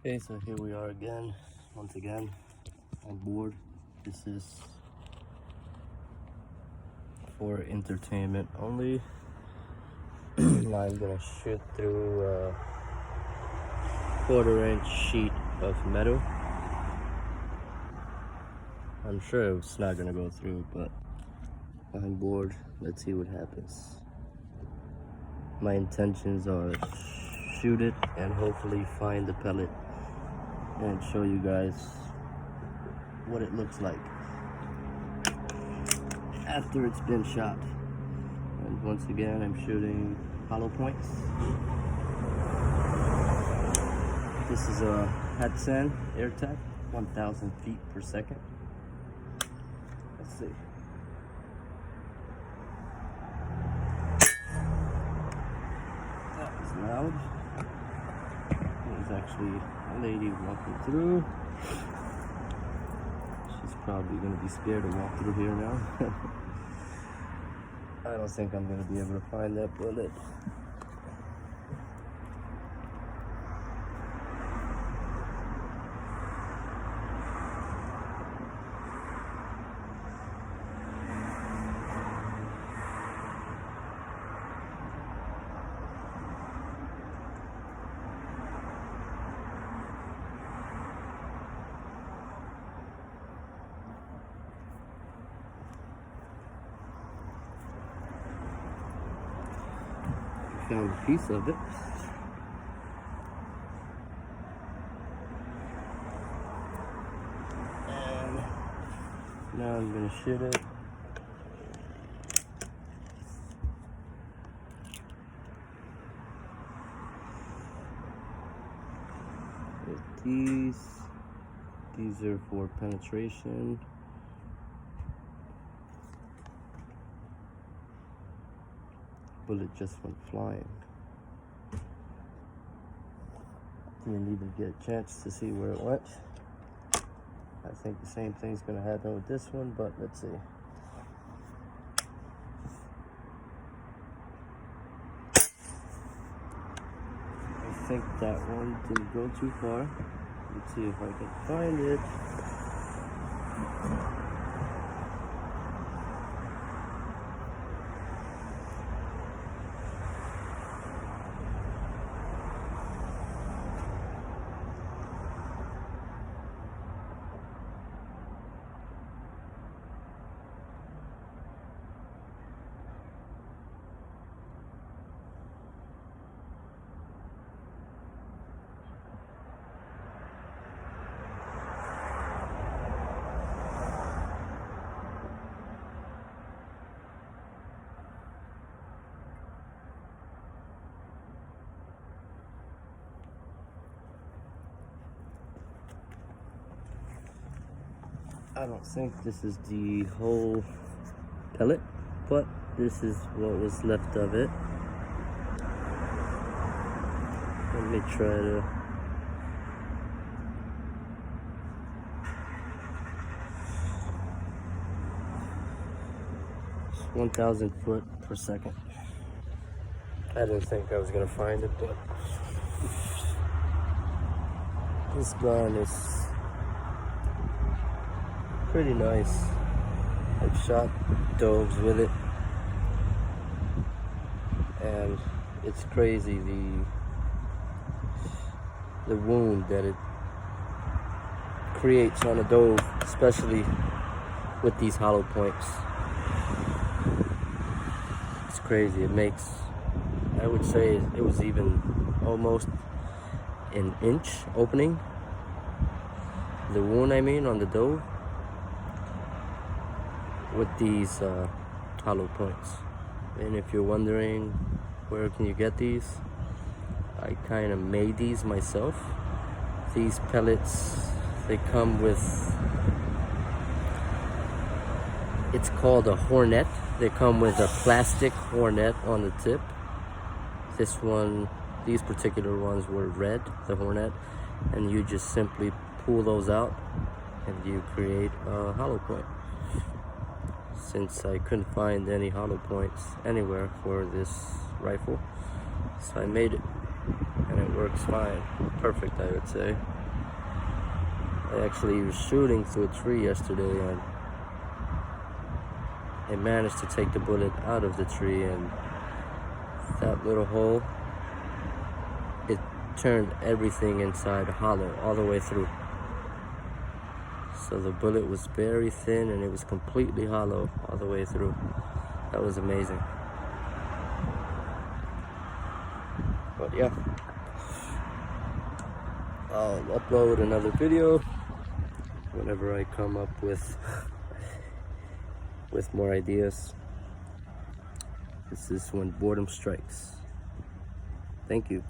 Okay, so here we are again, once again, on board. This is for entertainment only. I'm gonna shoot through a 1/4-inch sheet of metal. I'm sure it's not gonna go through, but on board, let's see what happens. My intentions are shoot it and hopefully find the pellet and show you guys what it looks like after it's been shot. And once again, I'm shooting hollow points. This is a Hatsan airtact, 1,000 feet per second. Let's see. That was loud. There's actually a lady walking through. She's probably going to be scared to walk through here now. I don't think I'm going to be able to find that bullet. Found a piece of it. And now I'm going to shoot it. With these are for penetration. Bullet just went flying. Didn't even get a chance to see where it went. I think the same thing's gonna happen with this one, but let's see. I think that one didn't go too far. Let's see if I can find it. I don't think this is the whole pellet, but this is what was left of it. Let me try to it's 1,000 foot per second. I didn't think I was gonna find it, but this gun is pretty nice. I've shot doves with it, and it's crazy the wound that it creates on a dove, especially with these hollow points. It's crazy. It makes, I would say it was even almost an inch opening. The wound, I mean, on the dove, with these hollow points. And if you're wondering where can you get these, I kind of made these myself. These pellets, they come with, it's called a hornet. They come with a plastic hornet on the tip. This one, these particular ones were red, the hornet, and you just simply pull those out and you create a hollow point. Since I couldn't find any hollow points anywhere for this rifle, so I made it, and it works fine. Perfect, I would say. I actually was shooting through a tree yesterday, and I managed to take the bullet out of the tree, and that little hole, it turned everything inside hollow all the way through. So the bullet was very thin and it was completely hollow all the way through. That was amazing. But yeah, I'll upload another video whenever I come up with more ideas. This is when boredom strikes. Thank you.